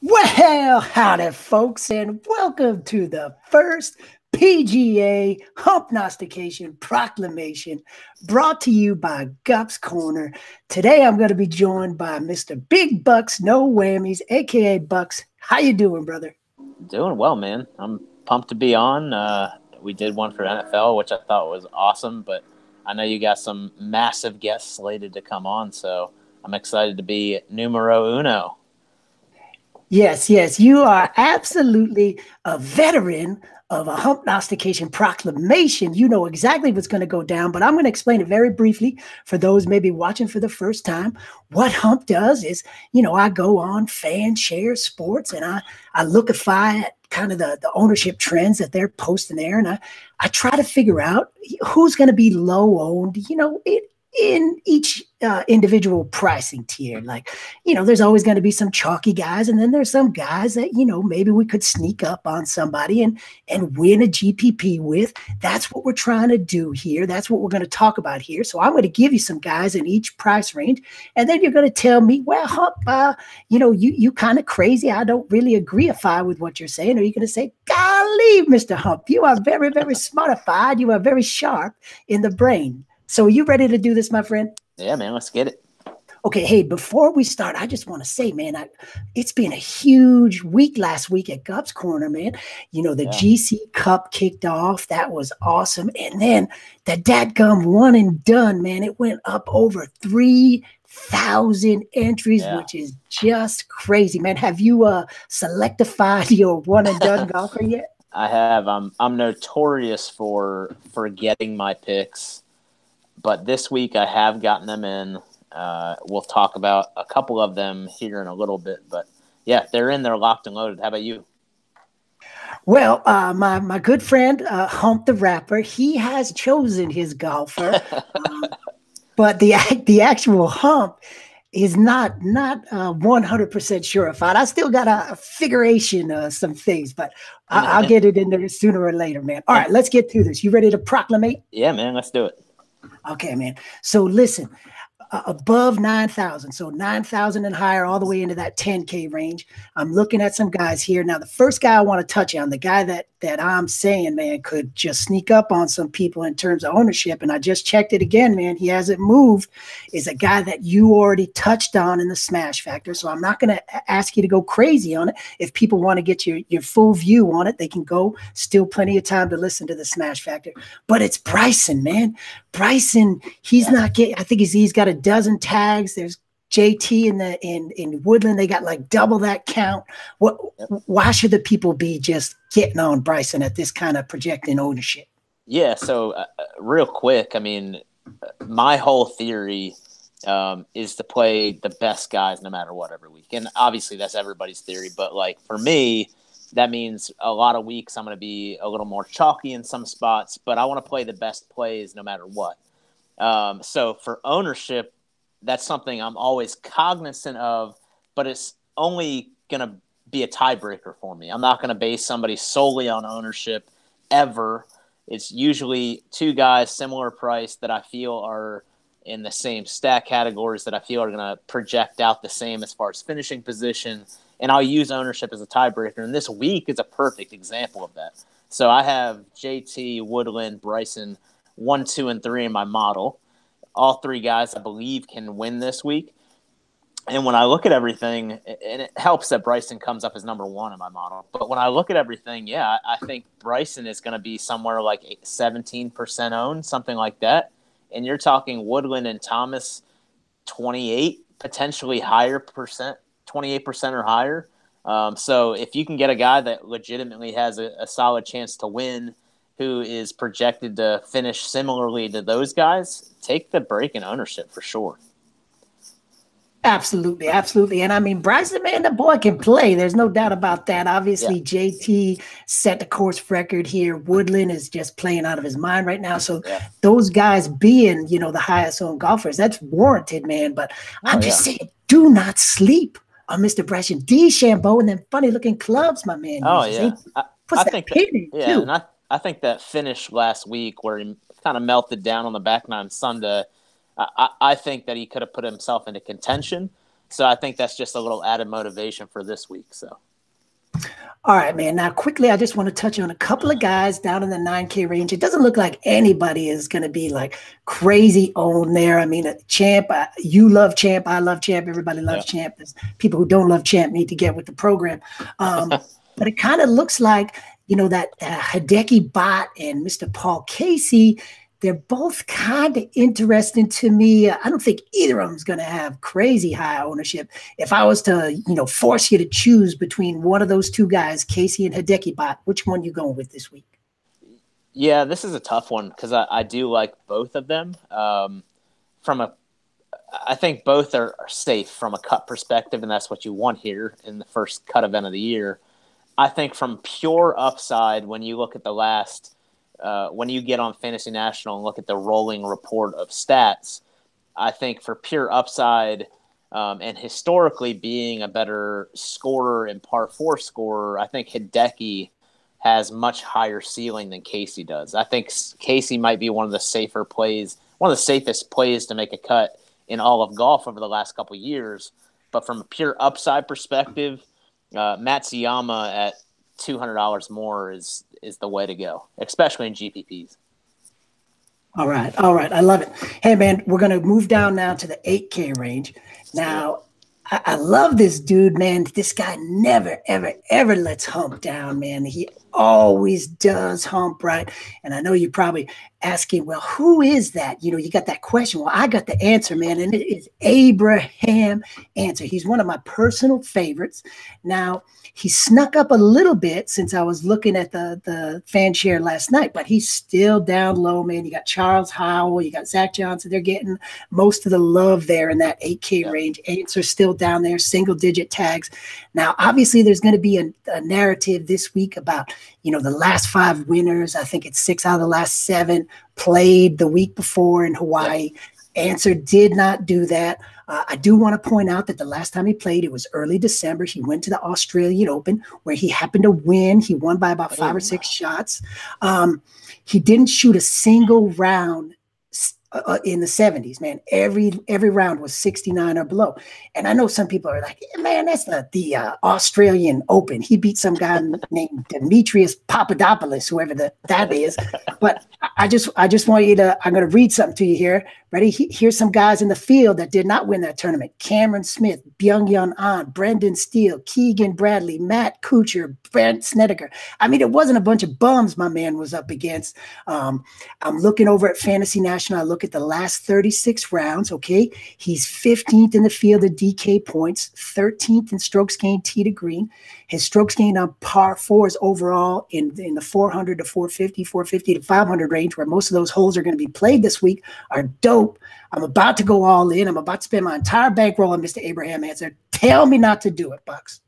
Well, howdy, folks, and welcome to the first PGA Humpnostication Proclamation brought to you by Gups Corner. Today, I'm going to be joined by Mr. Big Bucks, No Whammies, a.k.a. Bucks. How you doing, brother? Doing well, man. I'm pumped to be on. We did one for NFL, which I thought was awesome, but I know you got some massive guests slated to come on, so I'm excited to be numero uno. Yes, you are absolutely a veteran of a Humpnostication Proclamation. You know exactly what's going to go down, but I'm going to explain it very briefly for those maybe watching for the first time. What Hump does is, I go on Fan Share Sports and I lookify at kind of the ownership trends that they're posting there, and I try to figure out who's going to be low owned, in each individual pricing tier. Like, there's always going to be some chalky guys, and then there's some guys that, maybe we could sneak up on somebody and win a GPP with. That's what we're trying to do here. That's what we're going to talk about here. So I'm going to give you some guys in each price range, and then you're going to tell me, well, Hump, you kind of crazy. I don't really agreeify with what you're saying. Or you're going to say, golly, Mr. Hump, you are very, very smartified. You are very sharp in the brain. So are you ready to do this, my friend? Yeah, man, let's get it. Okay, hey, before we start, I just want to say, man, it's been a huge week last week at Gups Corner, man. The GC Cup kicked off. That was awesome. And then the dadgum one and done, man, it went up over 3,000 entries, which is just crazy, man. Have you selectified your one and done golfer yet? I have. I'm notorious for forgetting my picks. But this week I have gotten them in. We'll talk about a couple of them here in a little bit. But, yeah, they're in. They're locked and loaded. How about you? Well, my good friend, Hump the Rapper, he has chosen his golfer. But the actual Hump is not 100% sureified. I still got a figuration some things, but I'll get it in there sooner or later, man. All right, let's get through this. You ready to proclamate? Yeah, man, let's do it. Okay, man. So listen, above 9,000, so 9,000 and higher, all the way into that 10K range. I'm looking at some guys here. Now, the first guy I want to touch on, the guy that I'm saying, man, could just sneak up on some people in terms of ownership, and I just checked it again, man, he hasn't moved, is a guy that you already touched on in the Smash Factor. So I'm not going to ask you to go crazy on it. If people want to get your full view on it, they can go. Still plenty of time to listen to the Smash Factor. But it's Bryson, man. Bryson, he's not getting, I think he's got a dozen tags. There's JT in Woodland. They got like double that count. Why should the people be just getting on Bryson at this kind of projecting ownership? Yeah, so real quick, I mean, my whole theory is to play the best guys no matter what every week. And obviously that's everybody's theory. But like for me, that means a lot of weeks I'm going to be a little more chalky in some spots, but I want to play the best plays no matter what. So for ownership, that's something I'm always cognizant of, but it's only going to be a tiebreaker for me. I'm not going to base somebody solely on ownership ever. It's usually two guys similar price that I feel are in the same stack categories that I feel are going to project out the same as far as finishing position. And I'll use ownership as a tiebreaker. And this week is a perfect example of that. So I have JT, Woodland, Bryson, 1, 2, and 3 in my model. All three guys I believe can win this week. And when I look at everything, and it helps that Bryson comes up as number 1 in my model. But when I look at everything, yeah, I think Bryson is going to be somewhere like 17% owned, something like that. And you're talking Woodland and Thomas, 28, potentially higher percent, 28% or higher. So if you can get a guy that legitimately has a solid chance to win, who is projected to finish similarly to those guys, take the break in ownership for sure. Absolutely. And I mean, Bryson, man, the boy can play. There's no doubt about that. Obviously, JT set the course record here. Woodland is just playing out of his mind right now. So those guys being, the highest owned golfers, that's warranted, man. But I'm just saying, do not sleep on Mr. Bryson. DeChambeau and them funny looking clubs, my man. Oh, yeah. I think pin in, too. And I think that finish last week where he kind of melted down on the back nine Sunday, I think that he could have put himself into contention. So I think that's just a little added motivation for this week. So. All right, man. Now, quickly, I just want to touch on a couple of guys down in the 9K range. It doesn't look like anybody is going to be like crazy on there. I mean, Champ, you love Champ. I love Champ. Everybody loves Champ. There's people who don't love Champ need to get with the program. But it kind of looks like, that Hideki Bot and Mr. Paul Casey, they're both kind of interesting to me. I don't think either of them is going to have crazy high ownership. If I was to, force you to choose between one of those two guys, Casey and Hideki Bot, which one you going with this week? Yeah, this is a tough one because I do like both of them. I think both are safe from a cut perspective, and that's what you want here in the first cut event of the year. I think from pure upside, when you look at the last when you get on Fantasy National and look at the rolling report of stats, I think for pure upside and historically being a better scorer and par 4 scorer, I think Hideki has much higher ceiling than Casey does. I think Casey might be one of the safer plays, one of the safest plays to make a cut in all of golf over the last couple of years. But from a pure upside perspective, Matsuyama at $200 more is the way to go, especially in GPPs. All right. I love it. Hey, man, we're going to move down now to the 8K range. Now, I love this dude, man. This guy never, ever, ever lets hump down, man. He always does hump, right? And I know you're probably asking, well, who is that? You got that question. Well, I got the answer, man, and it is Abraham Answer. He's one of my personal favorites. Now, he snuck up a little bit since I was looking at the fan share last night, but he's still down low, man. You got Charles Howell, you got Zach Johnson. They're getting most of the love there in that 8K range. Answer's still down there, single-digit tags. Now, obviously, there's going to be a narrative this week about, the last 5 winners. I think it's 6 out of the last 7 played the week before in Hawaii. Answer did not do that. I do want to point out that the last time he played, it was early December. He went to the Australian Open where he happened to win. He won by about 5 or 6 shots. He didn't shoot a single round in the 70s, man. Every round was 69 or below. And I know some people are like, man, that's the Australian Open. He beat some guy named Demetrius Papadopoulos, whoever that is. But I just want you to, I'm going to read something to you here. Ready? Here's some guys in the field that did not win that tournament. Cameron Smith, Byung-Yun Ahn, Brendan Steele, Keegan Bradley, Matt Kuchar, Brent Snedeker. I mean, it wasn't a bunch of bums my man was up against. I'm looking over at Fantasy National. I look at the last 36 rounds, okay? He's 15th in the field at DK points, 13th in strokes gained tee to green. His strokes gained on par 4s overall in the 400 to 450, 450 to 500 range, where most of those holes are going to be played this week, are dope. I'm about to go all in. I'm about to spend my entire bankroll on Mr. Abraham Answer. Tell me not to do it, Bucks.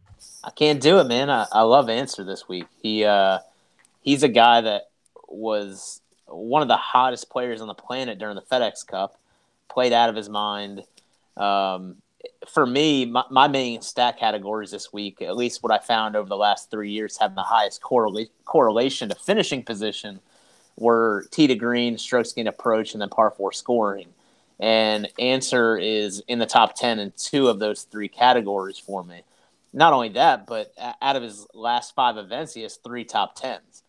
I can't do it, man. I love Answer this week. He's a guy that was one of the hottest players on the planet during the FedEx Cup, played out of his mind. For me, my main stat categories this week, at least what I found over the last 3 years, having the highest correlation to finishing position, were tee to green, strokes gained approach, and then par 4 scoring. And Answer is in the top 10 in 2 of those 3 categories for me. Not only that, but out of his last 5 events, he has 3 top 10s.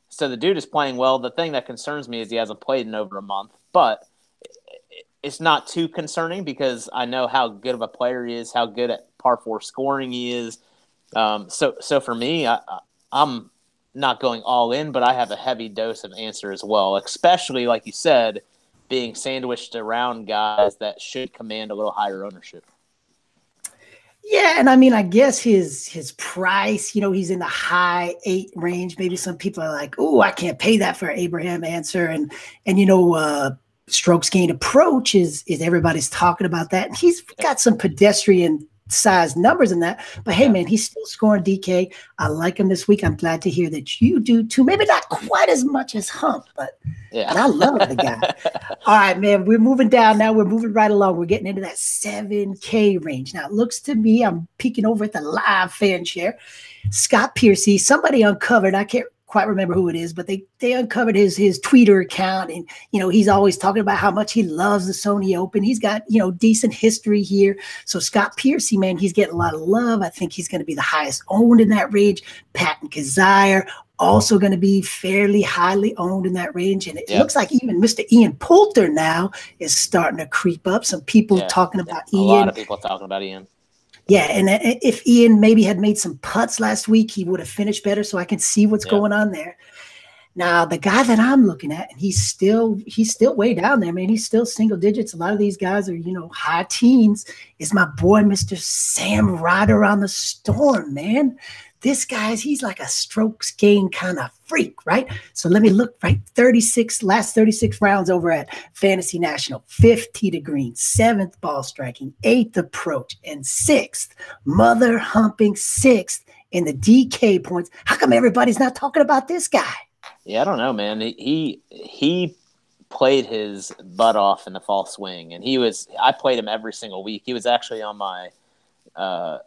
So the dude is playing well. The thing that concerns me is he hasn't played in over a month, but it's not too concerning because I know how good of a player he is, how good at par 4 scoring he is. So for me, I'm not going all in, but I have a heavy dose of Answer as well, especially, like you said, being sandwiched around guys that should command a little higher ownership. Yeah, and I mean, I guess his price, he's in the high 8 range. Maybe some people are like, "Oh, I can't pay that for Abraham Answer," and strokes gained approach is everybody's talking about that. And he's got some pedestrian size numbers in that, but hey, man, he's still scoring DK. I like him this week. I'm glad to hear that you do too. Maybe not quite as much as Hump, but I love the guy. All right, man, we're moving down now. We're moving right along. We're getting into that 7K range. Now, it looks to me, I'm peeking over at the live fan share. Scott Piercy, somebody uncovered, I can't quite remember who it is, but they uncovered his Twitter account, and he's always talking about how much he loves the Sony Open. He's got decent history here. So Scott Piercy, man, he's getting a lot of love. I think he's going to be the highest owned in that range. Patton Kizzire also going to be fairly highly owned in that range, and it looks like even Mr. Ian Poulter now is starting to creep up. Some people talking about Ian. A lot of people talking about Ian. Yeah, and if Ian maybe had made some putts last week, he would have finished better. So I can see what's going on there. Now, the guy that I'm looking at, and he's still way down there, man. He's still single digits. A lot of these guys are, high teens. Is my boy, Mr. Sam Ryder on the Storm, man. This he's like a strokes gain kind of freak, right? So let me look, right? Last 36 rounds over at Fantasy National, 5th tee to green, 7th ball striking, 8th approach, and 6th mother humping 6th in the DK points. How come everybody's not talking about this guy? Yeah, I don't know, man. He played his butt off in the fall swing, and I played him every single week. He was actually on my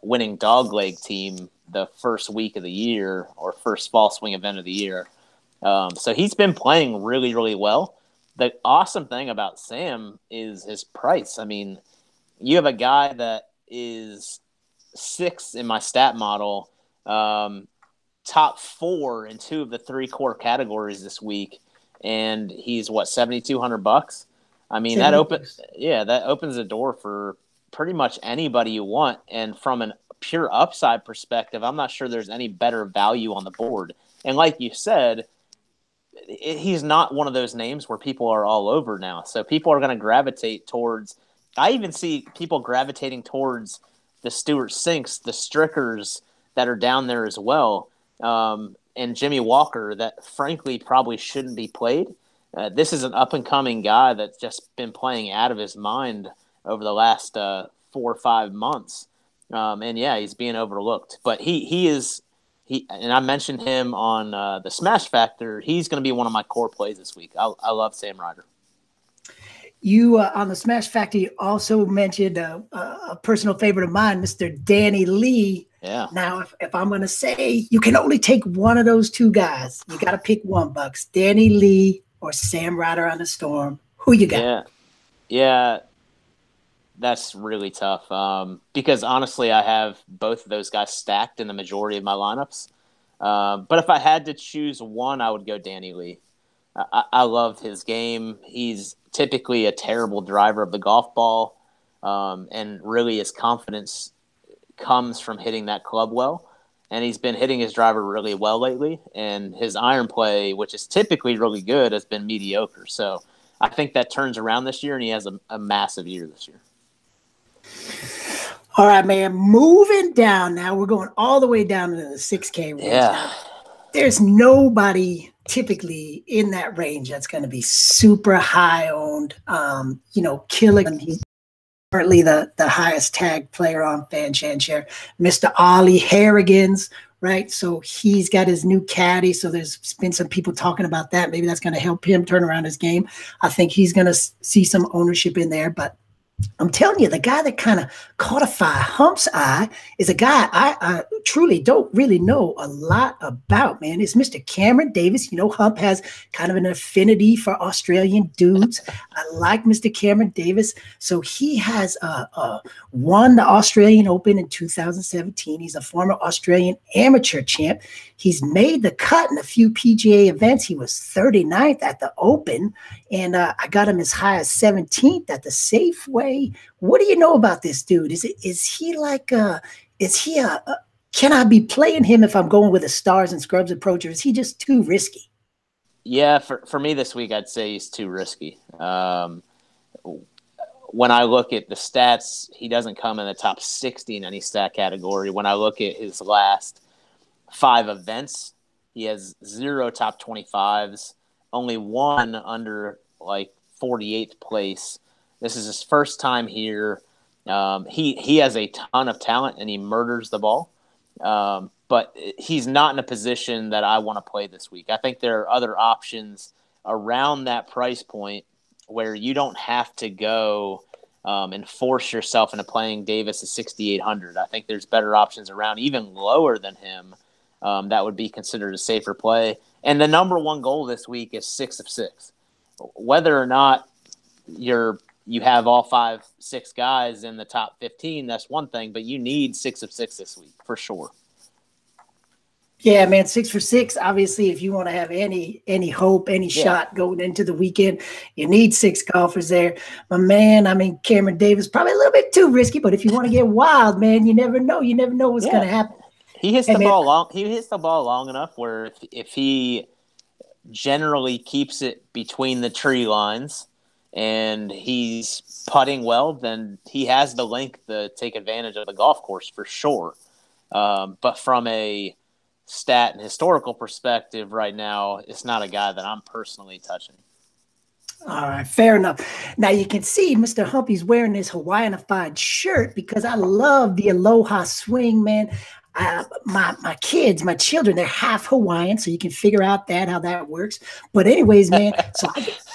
winning dogleg team the first week of the year, or first fall swing event of the year. So he's been playing really, really well. The awesome thing about Sam is his price. I mean, you have a guy that is 6th in my stat model, top 4 in 2 of the 3 core categories this week, and he's $7,200. I mean, that opens the door for pretty much anybody you want. And from a pure upside perspective, I'm not sure there's any better value on the board. And like you said, he's not one of those names where people are all over now. So people are going to gravitate towards – I even see people gravitating towards the Stewart Sinks, the Strickers that are down there as well, and Jimmy Walker that, frankly, probably shouldn't be played. This is an up-and-coming guy that's just been playing out of his mind over the last 4 or 5 months. And he's being overlooked. But he is and I mentioned him on the Smash Factor. He's going to be one of my core plays this week. I love Sam Ryder. You on the Smash Factor, you also mentioned a personal favorite of mine, Mr. Danny Lee. Yeah. Now, if I'm going to say you can only take one of those two guys, you got to pick one, Bucks. Danny Lee or Sam Ryder on the Storm. Who you got? Yeah. That's really tough because, honestly, I have both of those guys stacked in the majority of my lineups. But if I had to choose one, I would go Danny Lee. I loved his game. He's typically a terrible driver of the golf ball, and really his confidence comes from hitting that club well. And he's been hitting his driver really well lately, and his iron play, which is typically really good, has been mediocre. So I think that turns around this year, and he has a massive year this year. All right, man. Moving down now. We're going all the way down to the 6K range. Yeah. Now, there's nobody typically in that range that's going to be super high owned, killing. He's currently the highest tagged player on FanShare, Mr. Ollie Harrigan's, right? So he's got his new caddy. So there's been some people talking about that. Maybe that's going to help him turn around his game. I think he's going to see some ownership in there, but I'm telling you, the guy that kind of caught Hump's eye is a guy I truly don't really know a lot about, man. It's Mr. Cameron Davis. Hump has kind of an affinity for Australian dudes. I like Mr. Cameron Davis. So he has won the Australian Open in 2017. He's a former Australian amateur champ. He's made the cut in a few PGA events. He was 39th at the Open, and I got him as high as 17th at the Safeway. What do you know about this dude? Can I be playing him if I'm going with a Stars and Scrubs approach, or is he just too risky? Yeah, for me this week, I'd say he's too risky. When I look at the stats, he doesn't come in the top 60 in any stat category. When I look at his last 5 events, he has 0 top 25s, only 1 under 48th place. This is his first time here. He has a ton of talent and he murders the ball. But he's not in a position that I want to play this week. I think there are other options around that price point where you don't have to go and force yourself into playing Davis at 6,800. I think there's better options around, even lower than him, that would be considered a safer play. And the number one goal this week is 6 of 6. Whether or not you have all 5, 6 guys in the top 15, that's one thing, but you need 6 of 6 this week for sure. Yeah, man, 6 for 6. Obviously, if you want to have any hope, any shot going into the weekend, you need 6 golfers there. My man, I mean, Cameron Davis, probably a little bit too risky, but if you want to get wild, man, you never know. You never know what's going to happen. He hits the ball long. He hits the ball long enough where if he generally keeps it between the tree lines and he's putting well, then he has the length to take advantage of the golf course for sure. But from a stat and historical perspective right now, it's not a guy that I'm personally touching. All right, fair enough. Now you can see Mr. Humpy's wearing this Hawaiianified shirt because I love the Aloha swing, man. My kids, my children, they're half Hawaiian, so you can figure out how that works. But anyways, man, so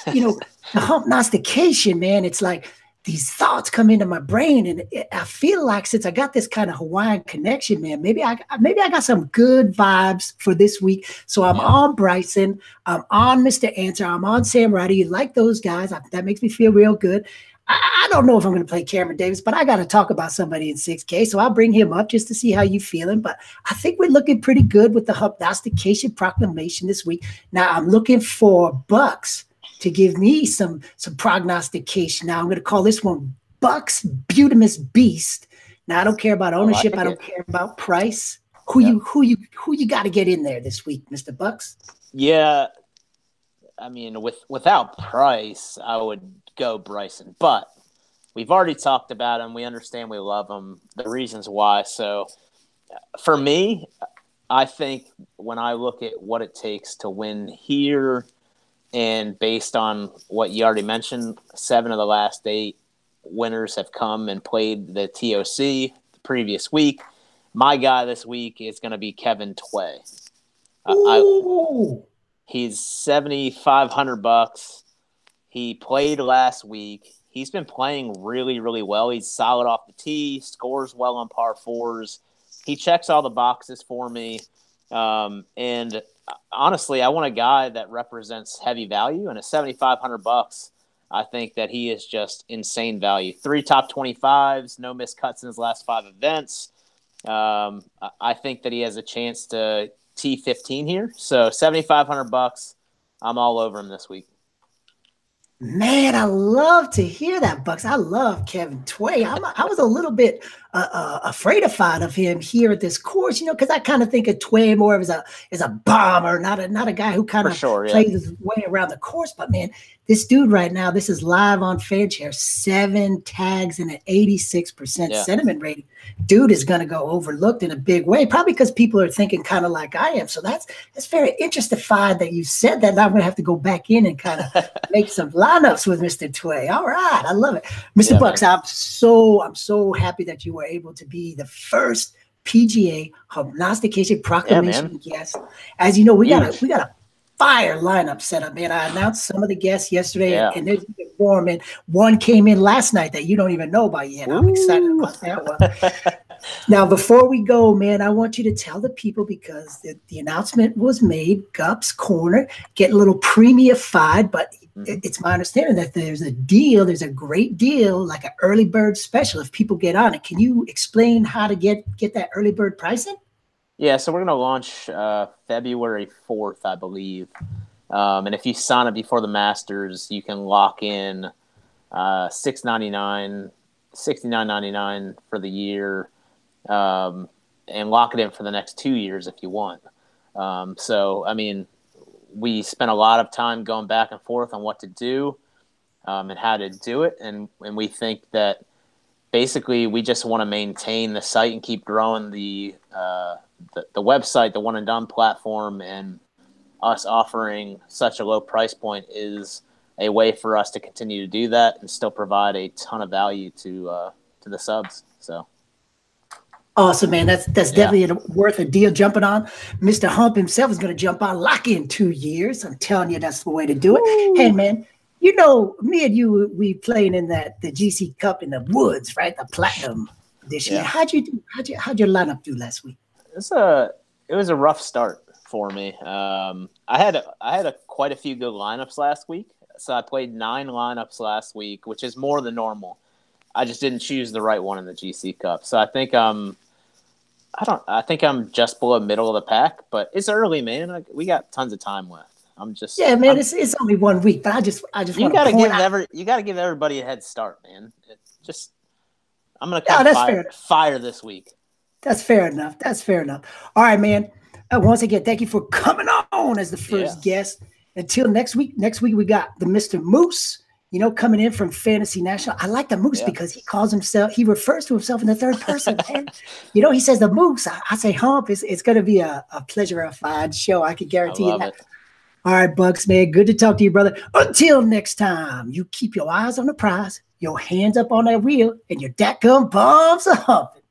the Humpnostication, man, it's like these thoughts come into my brain, and I feel like since I got this kind of Hawaiian connection, man, maybe I got some good vibes for this week. So I'm on Bryson, I'm on Mr. Answer, I'm on Sam Ryder. You like those guys? That makes me feel real good. I don't know if I'm going to play Cameron Davis, but I got to talk about somebody in 6K, so I'll bring him up just to see how you feeling. But I think we're looking pretty good with the Humpnostication Proclamation this week. Now I'm looking for Bucks to give me some prognostication. Now I'm going to call this one Bucks Butamus Beast. Now I don't care about ownership. I don't care about price. Who you got to get in there this week, Mr. Bucks? Yeah, I mean, without price, I would go Bryson, but we've already talked about him. We understand, we love him, the reasons why. So for me, I think when I look at what it takes to win here, and based on what you already mentioned, 7 of the last 8 winners have come and played the TOC the previous week. My guy this week is going to be Kevin Tway. He's $7,500. He played last week. He's been playing really, really well. He's solid off the tee, scores well on par 4s. He checks all the boxes for me. And honestly, I want a guy that represents heavy value, and at $7,500, I think that he is just insane value. 3 top 25s, no missed cuts in his last 5 events. I think that he has a chance to T15 here. So $7,500, I'm all over him this week. Man, I love to hear that, Bucks. I love Kevin Tway. I was a little bit afraid of him here at this course, because I kind of think of Tway more as a bomber, not a guy who kind of plays his way around the course. But man, this dude right now, this is live on FanShare, 7 tags and an 86% sentiment rating. Dude is going to go overlooked in a big way, probably because people are thinking kind of like I am. So that's very interesting that you said that. Now I'm going to have to go back in and kind of make some lineups with Mr. Tway. All right, I love it, Mr. Bucks. I'm so happy that you were able to be the first PGA Humpnostication Proclamation guest. As you know, we got a fire lineup set up, man. I announced some of the guests yesterday, and there's even more, man. One came in last night that you don't even know about yet. I'm excited about that one. Now, before we go, man, I want you to tell the people, because the announcement was made, Gups Corner, getting a little premiumified, but it's my understanding that there's a great deal, like an early bird special if people get on it. Can you explain how to get that early bird pricing? Yeah, so we're going to launch February 4th, I believe. And if you sign up before the Masters, you can lock in $6.99, $69.99 for the year, and lock it in for the next 2 years if you want. So, I mean, we spent a lot of time going back and forth on what to do and how to do it. And we think that basically we just want to maintain the site and keep growing the website, the one and done platform, and us offering such a low price point is a way for us to continue to do that and still provide a ton of value to the subs. So. Awesome, man. That's definitely worth a deal jumping on. Mr. Hump himself is going to jump on, lock in 2 years. I'm telling you, that's the way to do it. Ooh. Hey, man, me and you, we playing in the GC Cup in the woods, right? The Platinum edition. Yeah. How'd you do? How'd your lineup do last week? It was a rough start for me. I had quite a few good lineups last week. So I played 9 lineups last week, which is more than normal. I just didn't choose the right one in the GC Cup. So I think I'm just below middle of the pack, but it's early, man. We got tons of time left. It's only 1 week, but I just you got to give everybody a head start, man. I'm gonna fire this week. That's fair enough. All right, man. Once again, thank you for coming on as the first guest. Until next week. Next week we got the Mr. Moose, coming in from Fantasy National. I like the Moose because he refers to himself in the third person. Man. He says the Moose. I say Hump. It's going to be a pleasure-filled show. I can guarantee you that. All right, Bucks, man. Good to talk to you, brother. Until next time, you keep your eyes on the prize, your hands up on that wheel, and your dadgum palms are humping.